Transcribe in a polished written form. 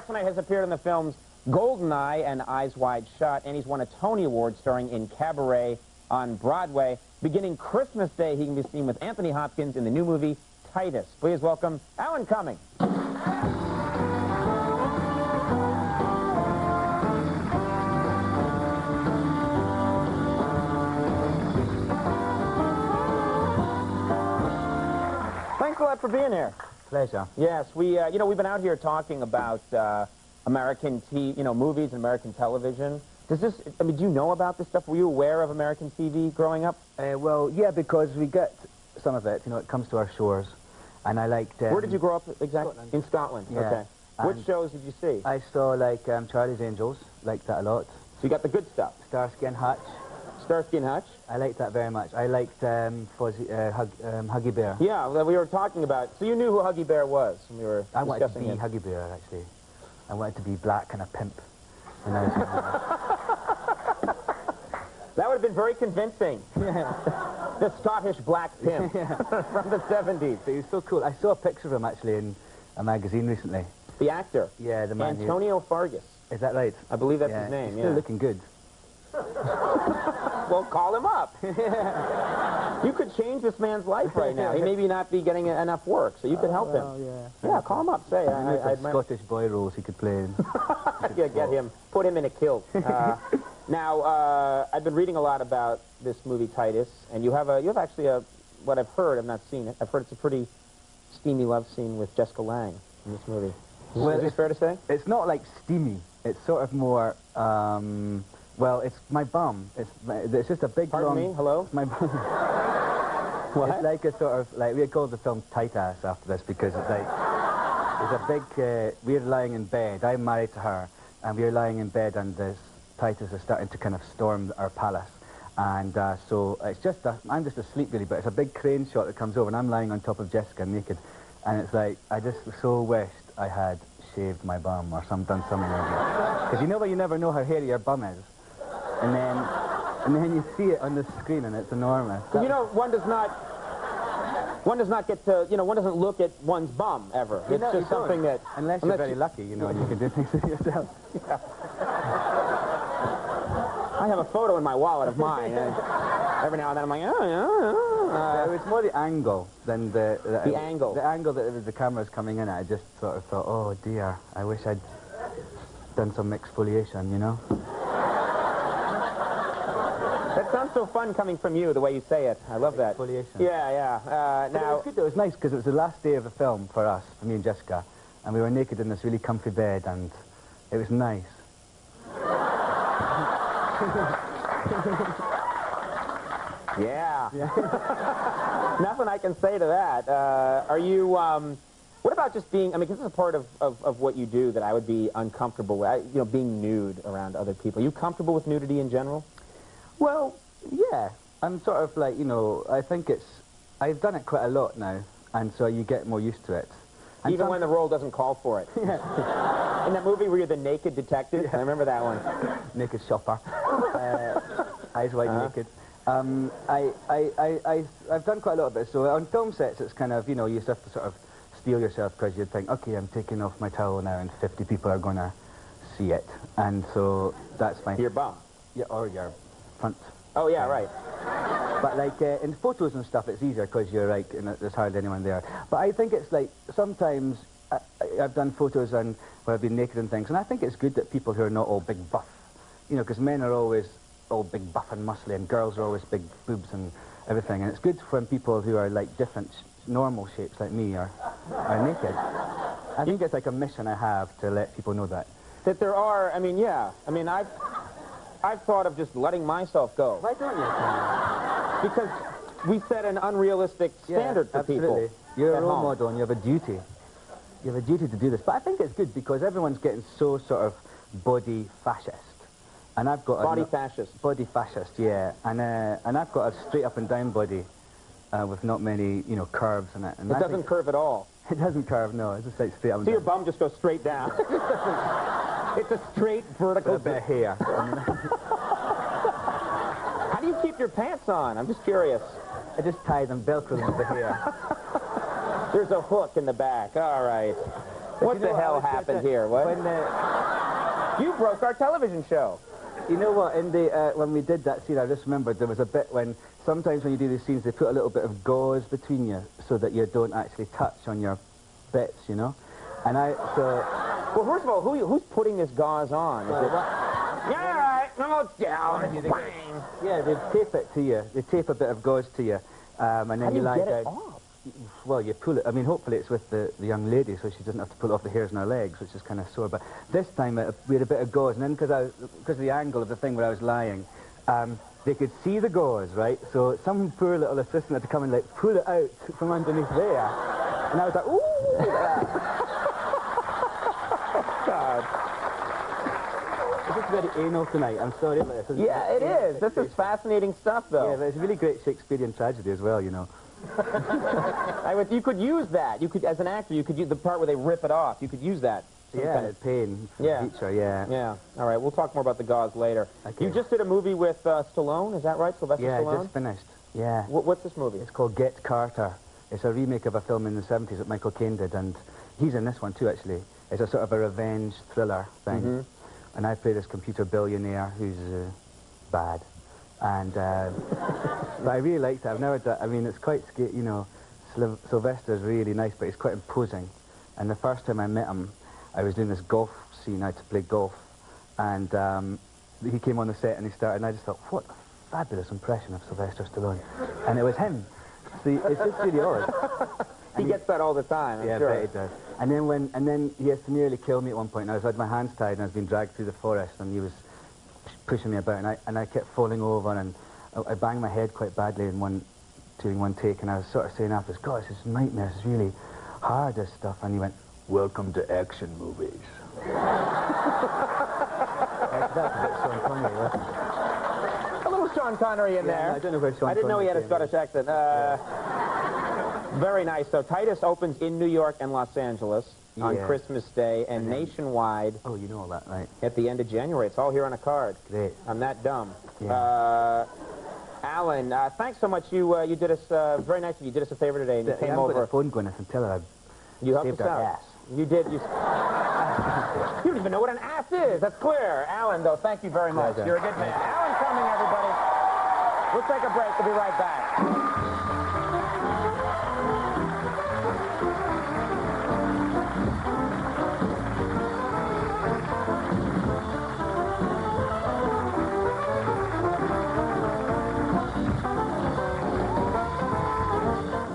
Samsonite has appeared in the films Goldeneye and Eyes Wide Shut, and he's won a Tony Award starring in Cabaret on Broadway. Beginning Christmas Day, he can be seen with Anthony Hopkins in the new movie Titus. Please welcome Alan Cumming. Thanks a lot for being here. Pleasure. Yes, we've been out here talking about American movies and American television. Does this, do you know about this stuff? Were you aware of American TV growing up? Well, yeah, because we get some of it, it comes to our shores. And I liked... Where did you grow up exactly? Scotland. In Scotland, yeah. Okay. Which shows did you see? I saw, Charlie's Angels, liked that a lot. So you got the good stuff. Starsky and Hutch. Starsky and Hutch? I liked that very much. I liked Huggy Bear. Yeah, we were talking about... So you knew who Huggy Bear was when we were I wanted to discussing be it. Huggy Bear, actually. I wanted to be black and a pimp when I was younger. That would have been very convincing. Yeah. The Scottish black pimp from the 70s. He was so cool. I saw a picture of him, actually, in a magazine recently. The actor? Yeah, the man Antonio Fargas. Is that right? I believe that's his name, He's still looking good. Well, call him up. You could change this man's life right now. He maybe not be getting enough work, so you could help him. Yeah, call him up. Say, I Scottish boy roles he could play. Yeah, get him. Put him in a kilt. Now, I've been reading a lot about this movie Titus, and you have actually what I've heard. I've not seen it. I've heard it's a pretty steamy love scene with Jessica Lange in this movie. Is this fair to say? It's not like steamy. It's sort of more. Well, it's my bum. It's just a big Pardon long... me? Hello? My bum. What? It's like a sort of, we called the film Titus after this because it's like, it's a big, we're lying in bed, I'm married to her, and we're lying in bed and this Titus is starting to kind of storm our palace. And so it's just, I'm just asleep really, but it's a big crane shot that comes over and I'm lying on top of Jessica naked. And it's like, I just so wished I had shaved my bum or done something like that. Because you never know how hairy your bum is. And then you see it on the screen, and it's enormous. One does not get to, one doesn't look at one's bum, ever. It's just something that... Unless you're very lucky, and you can do things with yourself. Yeah. I have a photo in my wallet of mine, and every now and then I'm like, It's more the angle than the angle. The angle that the camera's coming in at. I just sort of thought, oh dear, I wish I'd done some exfoliation, That sounds so fun coming from you, the way you say it. I love that. Exfoliation. Yeah. Now, it was good, though. It was nice because it was the last day of the film for us, for me and Jessica, and we were naked in this really comfy bed, and it was nice. Yeah. Nothing I can say to that. Are you, what about just being, this is a part of what you do that I would be uncomfortable with, being nude around other people. Are you comfortable with nudity in general? Well, yeah. I'm sort of like, I think I've done it quite a lot now, and so you get more used to it. And even when the role doesn't call for it. Yeah. In that movie where you're the naked detective, yeah. I remember that one. Naked shopper. Eyes wide naked. I've done quite a lot of it. So on film sets, it's kind of, you just have to sort of steel yourself because you'd think, okay, I'm taking off my towel now and 50 people are going to see it. And so that's fine. Your bum. Yeah, or your front. Oh, yeah, right. But in photos and stuff, it's easier because you're there's hardly anyone there. But I think it's sometimes I've done photos where I've been naked and things, and I think it's good that people who are not all big buff, because men are always all big buff and muscly, and girls are always big boobs and everything. And it's good when people who are different, normal shapes like me are naked. I think it's like a mission I have to let people know that. That there are, I've thought of just letting myself go. Why don't you? Because we set an unrealistic standard for absolutely. People. You're a role model and you have a duty. You have a duty to do this. But I think it's good because everyone's getting so sort of body fascist. And I've got body fascist. Body fascist, yeah. And I've got a straight up and down body with not many, curves in it. And it doesn't curve at all. It doesn't curve, no. It's just straight up and down. So your bum just goes straight down. It's a straight vertical. With a bit of hair. How do you keep your pants on? I'm just curious. I just tie them, Velcro them with the hair. There's a hook in the back. All right. What the hell happened here? What? When, You broke our television show. you know what, in the, when we did that scene, I just remembered there was a bit when, sometimes when you do these scenes, they put a little bit of gauze between you so that you don't actually touch on your bits, you know? And so... Well, first of all, who's putting this gauze on? Is it... Yeah, all right, no, it's down. Yeah, they tape it to you. They tape a bit of gauze to you, and then How do you lie get down. it off? Well, you pull it. I mean, hopefully it's with the young lady, so she doesn't have to pull off the hairs on her legs, which is kind of sore. But this time we had a bit of gauze, and then because of the angle of the thing where I was lying, they could see the gauze, right? So some poor little assistant had to come and like pull it out from underneath there, and I was like, ooh. God. This is very anal tonight. I'm sorry about this. Yeah, it is. This is fascinating stuff, though. Yeah, but it's really great Shakespearean tragedy as well, you know. You could use that. You could, as an actor, you could use the part where they rip it off. You could use that. Yeah, kind of pain. Yeah. Feature, yeah. Yeah. All right. We'll talk more about the gauze later. Okay. You just did a movie with Stallone. Is that right, Sylvester Stallone? Yeah, just finished. Yeah. What's this movie? It's called Get Carter. It's a remake of a film in the 70s that Michael Caine did, and he's in this one too, actually. It's a sort of a revenge thriller thing. Mm-hmm. And I play this computer billionaire who's bad. And but I really liked it. I've never done. I mean, it's quite scary. You know, Sylvester's really nice, but he's quite imposing. And the first time I met him, I was doing this golf scene. I had to play golf, and he came on the set and he started. And I just thought, what a fabulous impression of Sylvester Stallone, and it was him. See, it's just really odd. He gets that all the time, I'm sure. Yeah, he does. And then he has to nearly kill me at one point. And I had my hands tied and I was being dragged through the forest, and he was pushing me about, and I kept falling over, and I banged my head quite badly during one take, and I was sort of saying afterwards, God, this is a nightmare, this is really hard, this stuff. And he went, welcome to action movies. That's a bit Sean Connery, wasn't it? A little Sean Connery in there. I don't know where Sean I didn't know he had a Connery Scottish accent. Very nice. So Titus opens in New York and Los Angeles on Christmas Day and nationwide. Oh, you know all that, right? At the end of January. It's all here on a card. Great. I'm that dumb. Yeah. Alan, thanks so much. You did us very nice of you. You did us a favor today, and you came over. I've got a phone going. I can tell her You helped saved us our out. ass. You did. You don't even know what an ass is. That's clear. Alan, though, thank you very much. Pleasure. You're a good man. Alan Cumming, everybody. We'll take a break. We'll be right back.